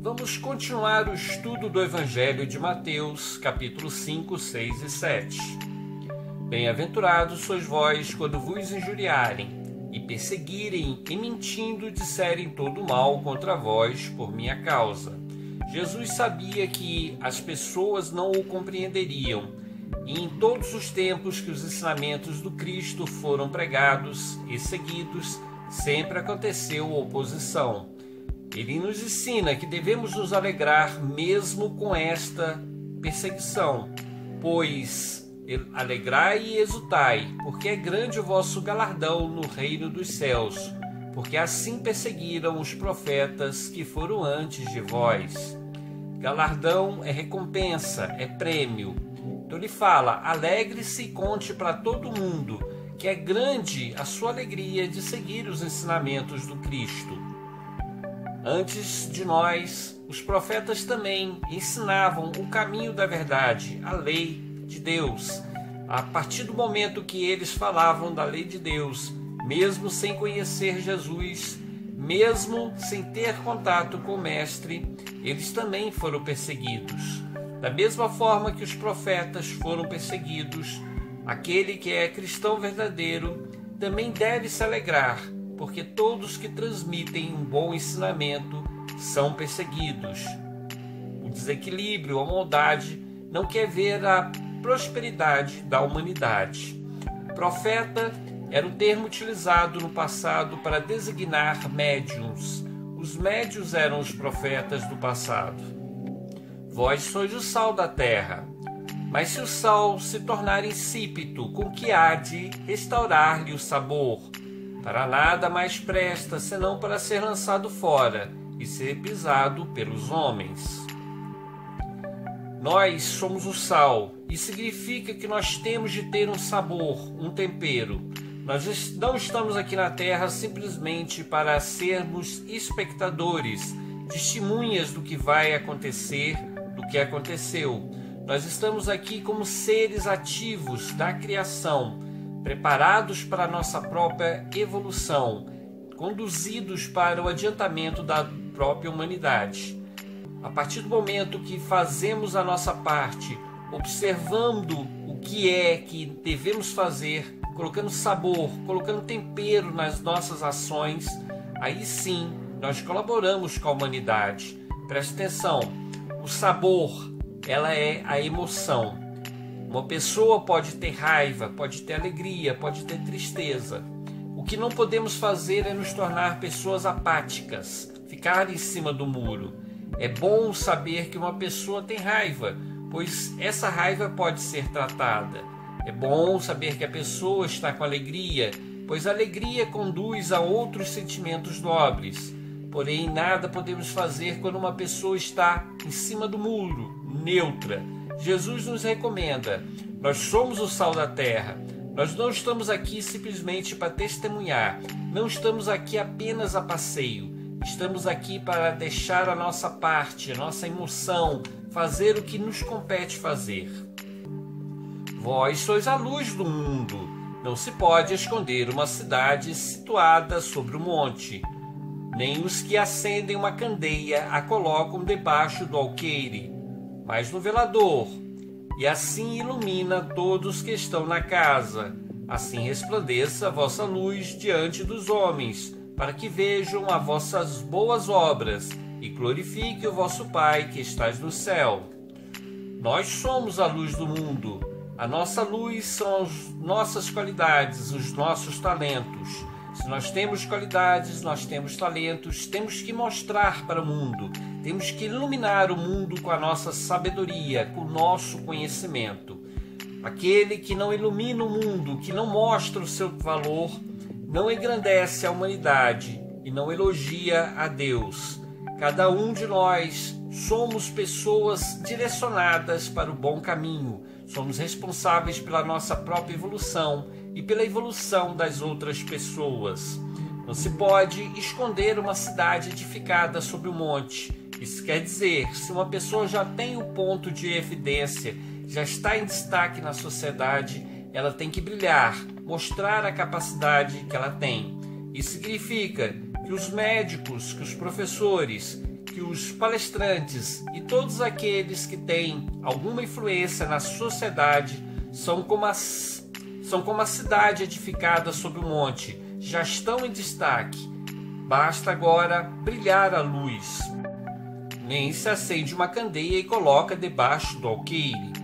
Vamos continuar o estudo do Evangelho de Mateus, capítulo 5, 6 e 7. Bem-aventurados sois vós quando vos injuriarem e perseguirem e mentindo disserem todo mal contra vós por minha causa. Jesus sabia que as pessoas não o compreenderiam, e em todos os tempos que os ensinamentos do Cristo foram pregados e seguidos, sempre aconteceu oposição. Ele nos ensina que devemos nos alegrar mesmo com esta perseguição, pois alegrai e exultai, porque é grande o vosso galardão no reino dos céus, porque assim perseguiram os profetas que foram antes de vós. Galardão é recompensa, é prêmio. Então ele fala, alegre-se e conte para todo mundo que é grande a sua alegria de seguir os ensinamentos do Cristo. Antes de nós, os profetas também ensinavam o caminho da verdade, a lei de Deus. A partir do momento que eles falavam da lei de Deus, mesmo sem conhecer Jesus, mesmo sem ter contato com o Mestre, eles também foram perseguidos. Da mesma forma que os profetas foram perseguidos, aquele que é cristão verdadeiro também deve se alegrar, porque todos que transmitem um bom ensinamento são perseguidos. O desequilíbrio, a maldade, não quer ver a prosperidade da humanidade. Profeta era um termo utilizado no passado para designar médiuns. Os médiuns eram os profetas do passado. Vós sois o sal da terra. Mas se o sal se tornar insípido, com que há de restaurar-lhe o sabor? Para nada mais presta, senão para ser lançado fora e ser pisado pelos homens. Nós somos o sal, e significa que nós temos de ter um sabor, um tempero. Nós não estamos aqui na Terra simplesmente para sermos espectadores, testemunhas do que vai acontecer, do que aconteceu. Nós estamos aqui como seres ativos da criação, preparados para a nossa própria evolução, conduzidos para o adiantamento da própria humanidade. A partir do momento que fazemos a nossa parte, observando o que é que devemos fazer, colocando sabor, colocando tempero nas nossas ações, aí sim nós colaboramos com a humanidade. Preste atenção, o sabor, ela é a emoção. Uma pessoa pode ter raiva, pode ter alegria, pode ter tristeza. O que não podemos fazer é nos tornar pessoas apáticas, ficar em cima do muro. É bom saber que uma pessoa tem raiva, pois essa raiva pode ser tratada. É bom saber que a pessoa está com alegria, pois a alegria conduz a outros sentimentos nobres. Porém, nada podemos fazer quando uma pessoa está em cima do muro, neutra. Jesus nos recomenda, nós somos o sal da terra, nós não estamos aqui simplesmente para testemunhar, não estamos aqui apenas a passeio, estamos aqui para deixar a nossa parte, a nossa emoção, fazer o que nos compete fazer. Vós sois a luz do mundo, não se pode esconder uma cidade situada sobre um monte, nem os que acendem uma candeia a colocam debaixo do alqueire, mas no velador, e assim ilumina todos que estão na casa. Assim resplandeça a vossa luz diante dos homens, para que vejam as vossas boas obras e glorifique o vosso Pai que estás no céu. Nós somos a luz do mundo. A nossa luz são as nossas qualidades, os nossos talentos. Se nós temos qualidades, nós temos talentos, temos que mostrar para o mundo, temos que iluminar o mundo com a nossa sabedoria, com o nosso conhecimento. Aquele que não ilumina o mundo, que não mostra o seu valor, não engrandece a humanidade e não elogia a Deus. Cada um de nós somos pessoas direcionadas para o bom caminho, somos responsáveis pela nossa própria evolução e pela evolução das outras pessoas. Não se pode esconder uma cidade edificada sobre um monte. Isso quer dizer, se uma pessoa já tem o ponto de evidência, já está em destaque na sociedade, ela tem que brilhar, mostrar a capacidade que ela tem. Isso significa que os médicos, que os professores, que os palestrantes e todos aqueles que têm alguma influência na sociedade são como a cidade edificada sobre o monte, já estão em destaque. Basta agora brilhar a luz. Nem se acende uma candeia e coloca debaixo do alqueire.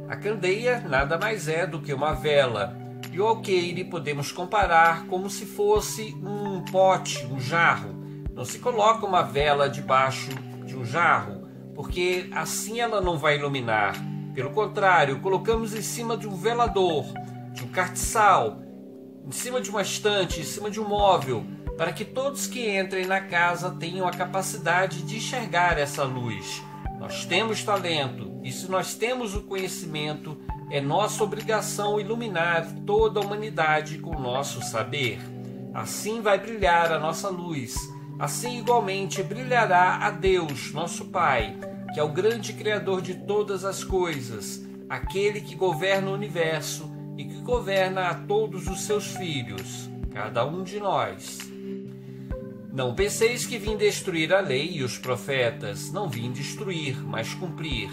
A candeia nada mais é do que uma vela, e o alqueire podemos comparar como se fosse um pote, um jarro. Não se coloca uma vela debaixo de um jarro, porque assim ela não vai iluminar. Pelo contrário, colocamos em cima de um velador, de um castiçal, em cima de uma estante, em cima de um móvel, para que todos que entrem na casa tenham a capacidade de enxergar essa luz. Nós temos talento, e se nós temos o conhecimento, é nossa obrigação iluminar toda a humanidade com o nosso saber. Assim vai brilhar a nossa luz. Assim igualmente brilhará a Deus, nosso Pai, que é o grande Criador de todas as coisas, aquele que governa o universo e que governa a todos os seus filhos, cada um de nós. Não penseis que vim destruir a lei e os profetas. Não vim destruir, mas cumprir.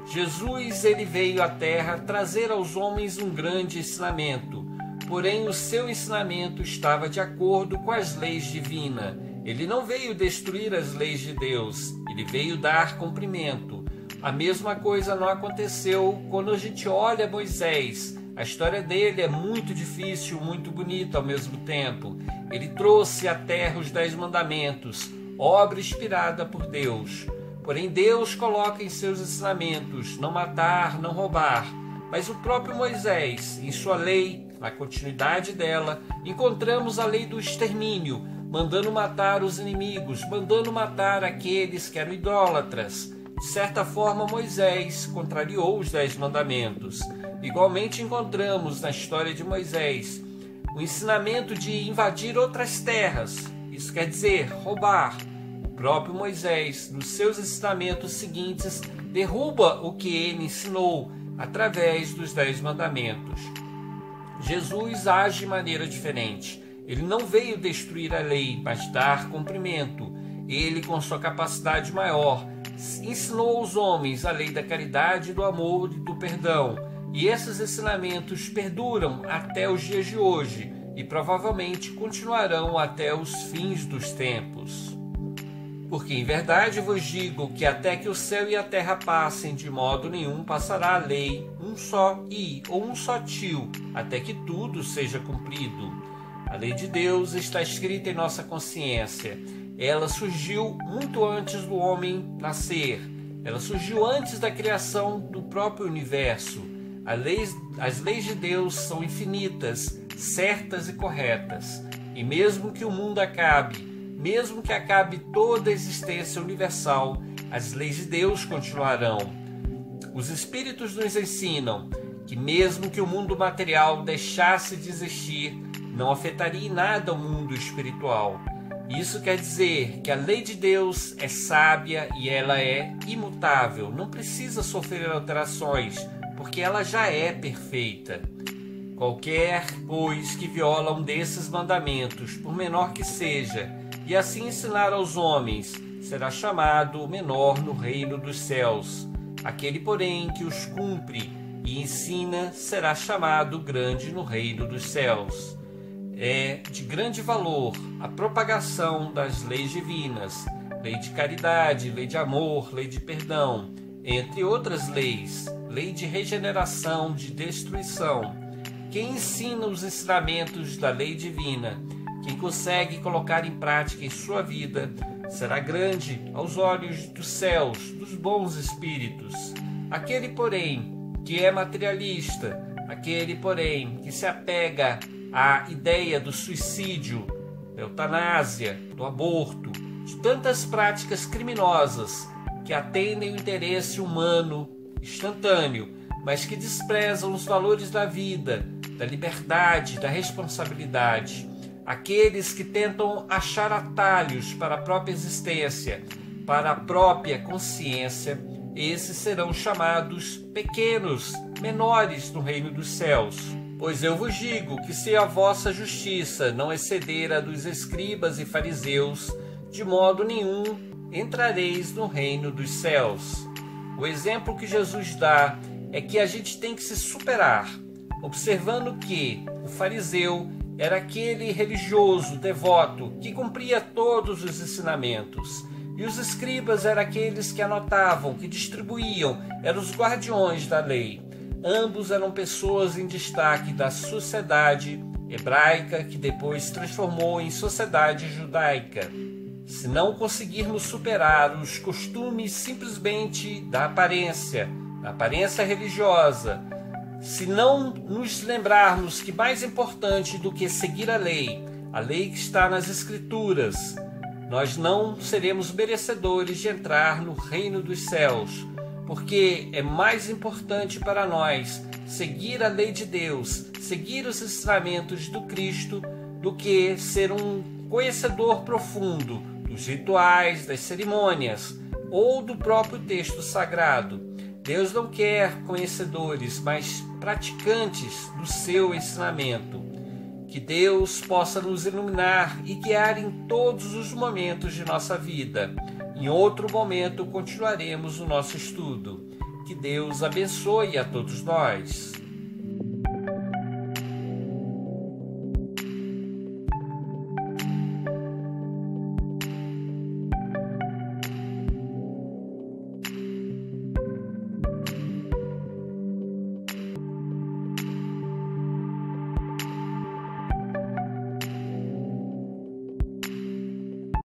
Jesus, ele veio à terra trazer aos homens um grande ensinamento. Porém, o seu ensinamento estava de acordo com as leis divinas. Ele não veio destruir as leis de Deus, ele veio dar cumprimento. A mesma coisa não aconteceu quando a gente olha Moisés. A história dele é muito difícil, muito bonita ao mesmo tempo. Ele trouxe à terra os 10 mandamentos, obra inspirada por Deus. Porém, Deus coloca em seus ensinamentos não matar, não roubar. Mas o próprio Moisés, em sua lei, na continuidade dela, encontramos a lei do extermínio, mandando matar os inimigos, mandando matar aqueles que eram idólatras. De certa forma, Moisés contrariou os 10 mandamentos. Igualmente encontramos na história de Moisés o ensinamento de invadir outras terras. Isso quer dizer roubar. O próprio Moisés, nos seus ensinamentos seguintes, derruba o que ele ensinou através dos 10 mandamentos. Jesus age de maneira diferente. Ele não veio destruir a lei, mas dar cumprimento. Ele, com sua capacidade maior, ensinou aos homens a lei da caridade, do amor e do perdão. E esses ensinamentos perduram até os dias de hoje e provavelmente continuarão até os fins dos tempos. Porque em verdade vos digo que até que o céu e a terra passem, de modo nenhum passará a lei, um só i ou um só tio, até que tudo seja cumprido. A lei de Deus está escrita em nossa consciência. Ela surgiu muito antes do homem nascer. Ela surgiu antes da criação do próprio universo. As leis de Deus são infinitas, certas e corretas. E mesmo que o mundo acabe, mesmo que acabe toda a existência universal, as leis de Deus continuarão. Os Espíritos nos ensinam que mesmo que o mundo material deixasse de existir, não afetaria em nada o mundo espiritual. Isso quer dizer que a lei de Deus é sábia e ela é imutável, não precisa sofrer alterações, porque ela já é perfeita. Qualquer, pois, que viola um desses mandamentos, por menor que seja, e assim ensinar aos homens, será chamado menor no reino dos céus. Aquele, porém, que os cumpre e ensina, será chamado grande no reino dos céus. É de grande valor a propagação das leis divinas, lei de caridade, lei de amor, lei de perdão, entre outras leis, lei de regeneração, de destruição. Quem ensina os ensinamentos da lei divina, quem consegue colocar em prática em sua vida, será grande aos olhos dos céus, dos bons espíritos. Aquele, porém, que é materialista, aquele, porém, que se apega à ideia do suicídio, da eutanásia, do aborto, de tantas práticas criminosas que atendem o interesse humano instantâneo, mas que desprezam os valores da vida, da liberdade, da responsabilidade. Aqueles que tentam achar atalhos para a própria existência, para a própria consciência, esses serão chamados pequenos, menores no reino dos céus. Pois eu vos digo que se a vossa justiça não exceder a dos escribas e fariseus, de modo nenhum entrareis no reino dos céus. O exemplo que Jesus dá é que a gente tem que se superar, observando que o fariseu era aquele religioso, devoto, que cumpria todos os ensinamentos. E os escribas eram aqueles que anotavam, que distribuíam, eram os guardiões da lei. Ambos eram pessoas em destaque da sociedade hebraica, que depois se transformou em sociedade judaica. Se não conseguirmos superar os costumes simplesmente da aparência religiosa, se não nos lembrarmos que mais importante do que seguir a lei que está nas Escrituras, nós não seremos merecedores de entrar no reino dos céus, porque é mais importante para nós seguir a lei de Deus, seguir os ensinamentos do Cristo, do que ser um conhecedor profundo dos rituais, das cerimônias ou do próprio texto sagrado. Deus não quer conhecedores, mas praticantes do seu ensinamento. Que Deus possa nos iluminar e guiar em todos os momentos de nossa vida. Em outro momento continuaremos o nosso estudo. Que Deus abençoe a todos nós.